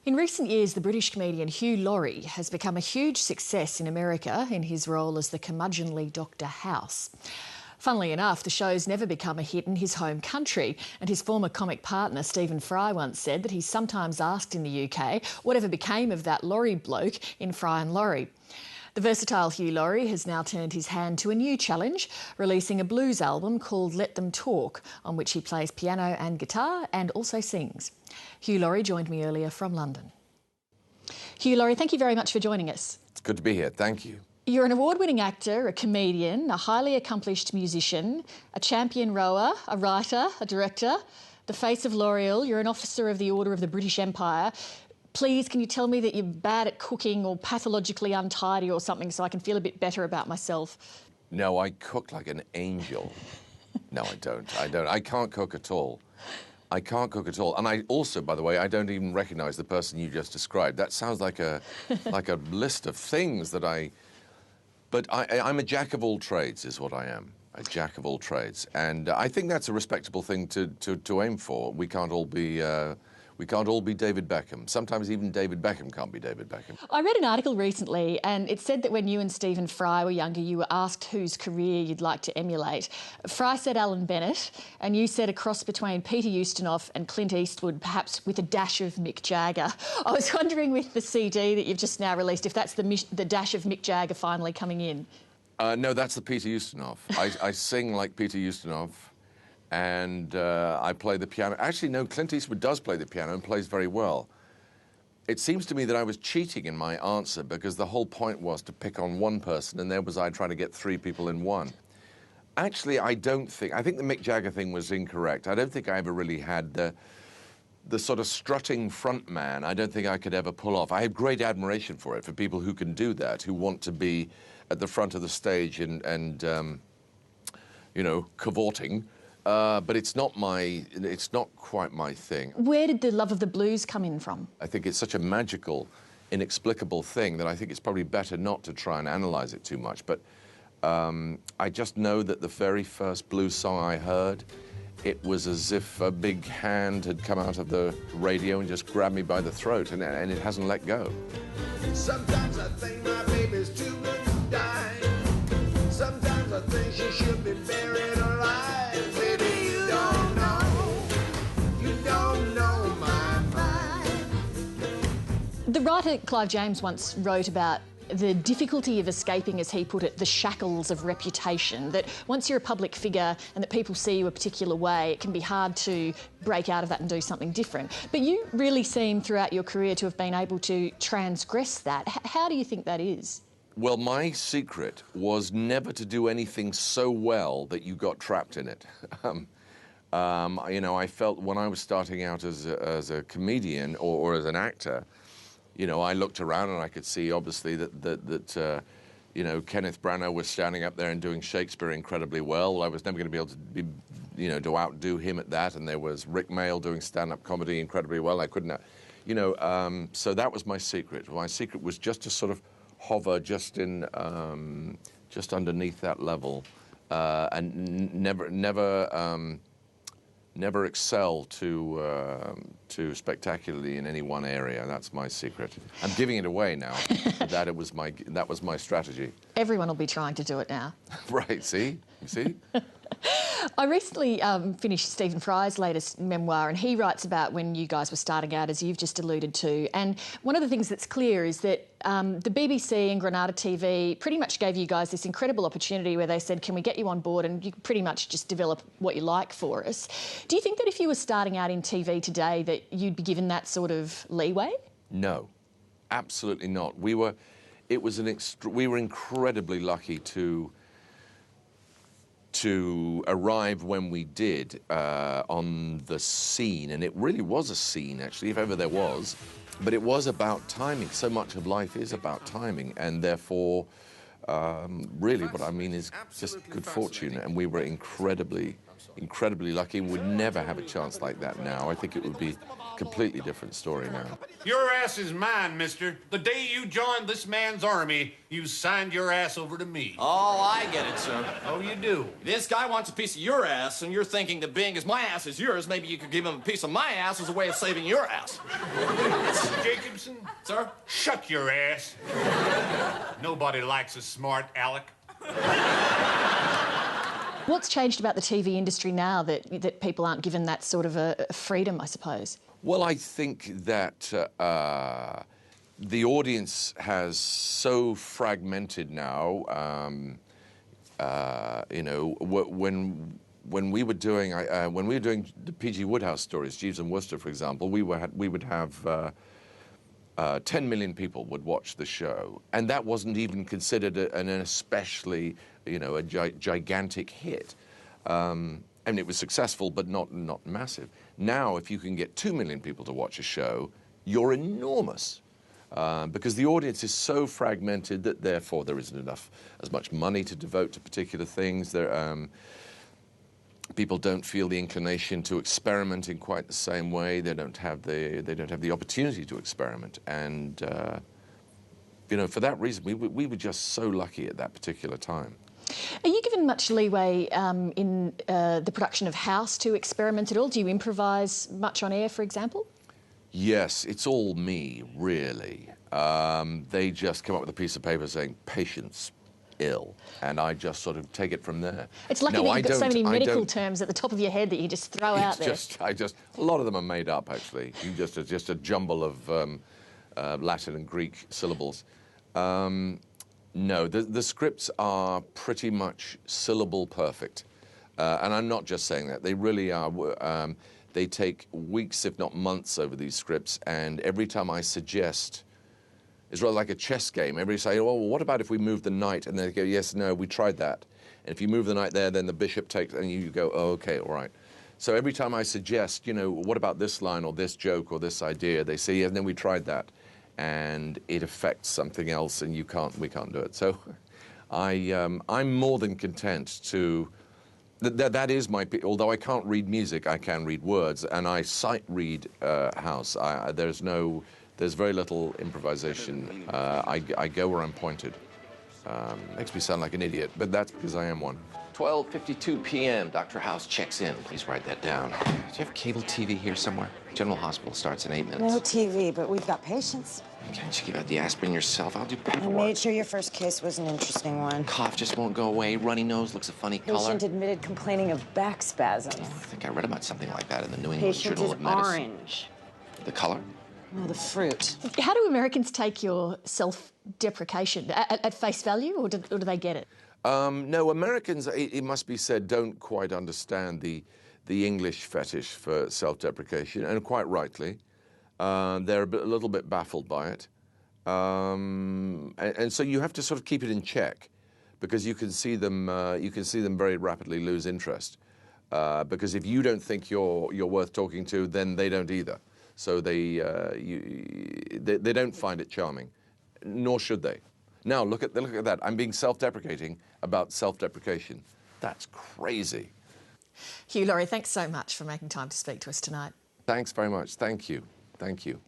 In recent years, the British comedian Hugh Laurie has become a huge success in America in his role as the curmudgeonly Dr. House. Funnily enough, the show's never become a hit in his home country, and his former comic partner Stephen Fry once said that he's sometimes asked in the UK whatever became of that Laurie bloke in Fry and Laurie. The versatile Hugh Laurie has now turned his hand to a new challenge, releasing a blues album called Let Them Talk, on which he plays piano and guitar and also sings. Hugh Laurie joined me earlier from London. Hugh Laurie, thank you very much for joining us. It's good to be here, thank you. You're an award-winning actor, a comedian, a highly accomplished musician, a champion rower, a writer, a director, the face of L'Oreal. You're an officer of the Order of the British Empire. Please, can you tell me that you're bad at cooking or pathologically untidy or something so I can feel a bit better about myself? No, I cook like an angel. No, I don't. I can't cook at all. I can't cook at all. And I also, by the way, I don't even recognise the person you just described. That sounds like a like a list of things that I... But I'm a jack of all trades, is what I am. A jack of all trades. And I think that's a respectable thing to aim for. We can't all be... We can't all be David Beckham. Sometimes even David Beckham can't be David Beckham. I read an article recently and it said that when you and Stephen Fry were younger, you were asked whose career you'd like to emulate. Fry said Alan Bennett, and you said a cross between Peter Ustinov and Clint Eastwood, perhaps with a dash of Mick Jagger. I was wondering with the CD that you've just now released, if that's the dash of Mick Jagger finally coming in. No, that's the Peter Ustinov. I sing like Peter Ustinov. And I play the piano. Actually, no, Clint Eastwood does play the piano and plays very well. It seems to me that I was cheating in my answer because the whole point was to pick on one person, and there was I trying to get three people in one. Actually, I think the Mick Jagger thing was incorrect. I don't think I ever really had the sort of strutting front man. I don't think I could ever pull off. I have great admiration for it, for people who can do that, who want to be at the front of the stage and you know, cavorting. But it's not quite my thing. Where did the love of the blues come in from? I think it's such a magical, inexplicable thing that I think it's probably better not to try and analyse it too much. But I just know that the very first blues song I heard, it was as if a big hand had come out of the radio and just grabbed me by the throat, and it hasn't let go. Sometimes I think my baby's too good to die. Sometimes I think she should be buried alive. The writer Clive James once wrote about the difficulty of escaping, as he put it, the shackles of reputation, that once you're a public figure and that people see you a particular way, it can be hard to break out of that and do something different. But you really seem throughout your career to have been able to transgress that. How do you think that is? Well, my secret was never to do anything so well that you got trapped in it. You know, I felt when I was starting out as a comedian or as an actor, you know, I looked around and I could see, obviously, that you know, Kenneth Branagh was standing up there and doing Shakespeare incredibly well. I was never going to be able to be, you know, to outdo him at that. And there was Rick Mayall doing stand-up comedy incredibly well. I couldn't, you know, so that was my secret. My secret was just to sort of hover just in, just underneath that level, and never excel too spectacularly in any one area. That's my secret. I'm giving it away now. That was my strategy. Everyone will be trying to do it now. Right? See, you see. I recently finished Stephen Fry's latest memoir, and he writes about when you guys were starting out, as you've just alluded to. And one of the things that's clear is that the BBC and Granada TV pretty much gave you guys this incredible opportunity where they said, can we get you on board and you can pretty much just develop what you like for us. Do you think that if you were starting out in TV today that you'd be given that sort of leeway? No, absolutely not. We were incredibly lucky to arrive when we did on the scene, and it really was a scene, actually, if ever there was. But it was about timing. So much of life is about timing, and therefore, really what I mean is just good fortune, and we were incredibly lucky. We'd never have a chance like that now. I think it would be a completely different story now. Your ass is mine, mister. The day you joined this man's army, you signed your ass over to me. Oh, I get it, sir. Oh, you do? This guy wants a piece of your ass, and you're thinking that being as my ass is yours, maybe you could give him a piece of my ass as a way of saving your ass. Jake, Gibson? Sir? Shut your ass. Nobody likes a smart aleck. What's changed about the TV industry now that people aren't given that sort of a freedom, I suppose? Well, I think that the audience has so fragmented now. You know, when we were doing the P.G. Wodehouse stories, Jeeves and Wooster, for example, we would have 10 million people would watch the show, and that wasn't even considered an especially, you know, a gigantic hit. And it was successful, but not massive. Now, if you can get 2 million people to watch a show, you're enormous. Because the audience is so fragmented that therefore there isn't as much money to devote to particular things. People don't feel the inclination to experiment in quite the same way. They don't have the opportunity to experiment. And you know, for that reason, we were just so lucky at that particular time. Are you given much leeway in the production of House to experiment at all? Do you improvise much on air, for example? Yes, it's all me, really. They just come up with a piece of paper saying, "Patient's ill," and I just sort of take it from there. It's lucky that you've got so many medical terms at the top of your head that you just throw out there. A lot of them are made up, actually. Just a jumble of Latin and Greek syllables. No, the scripts are pretty much syllable perfect. And I'm not just saying that. They really are. They take weeks, if not months, over these scripts. And every time I suggest, it's rather like a chess game. Everybody say, "Oh, well, what about if we move the knight?" And they go, "Yes, no, we tried that." And if you move the knight there, then the bishop takes, and you go, "Oh, okay, all right." So every time I suggest, you know, what about this line or this joke or this idea, they say, "Yeah, and then we tried that." And it affects something else, and we can't do it. So I'm more than content to, that is my, although I can't read music, I can read words, and I sight read House. There's very little improvisation. I go where I'm pointed. Makes me sound like an idiot, but that's because I am one. 12:52 p.m. Dr. House checks in. Please write that down. Do you have cable TV here somewhere? General Hospital starts in 8 minutes. No TV, but we've got patients. Can't you give out the aspirin yourself? I'll do I paperwork. made sure your first case was an interesting one. Cough just won't go away. Runny nose looks a funny color. Patient admitted complaining of back spasms. I think I read about something like that in the New England Patient Journal is of Medicine. orange. The color? No, the fruit. How do Americans take your self-deprecation? At face value, or do they get it? No, Americans, it must be said, don't quite understand the English fetish for self-deprecation, and quite rightly. They're a little bit baffled by it. And so you have to sort of keep it in check, because you can see them very rapidly lose interest. Because if you don't think you're worth talking to, then they don't either. So they don't find it charming, nor should they. Now look at that. I'm being self-deprecating about self-deprecation. That's crazy. Hugh Laurie, thanks so much for making time to speak to us tonight. Thanks very much. Thank you. Thank you.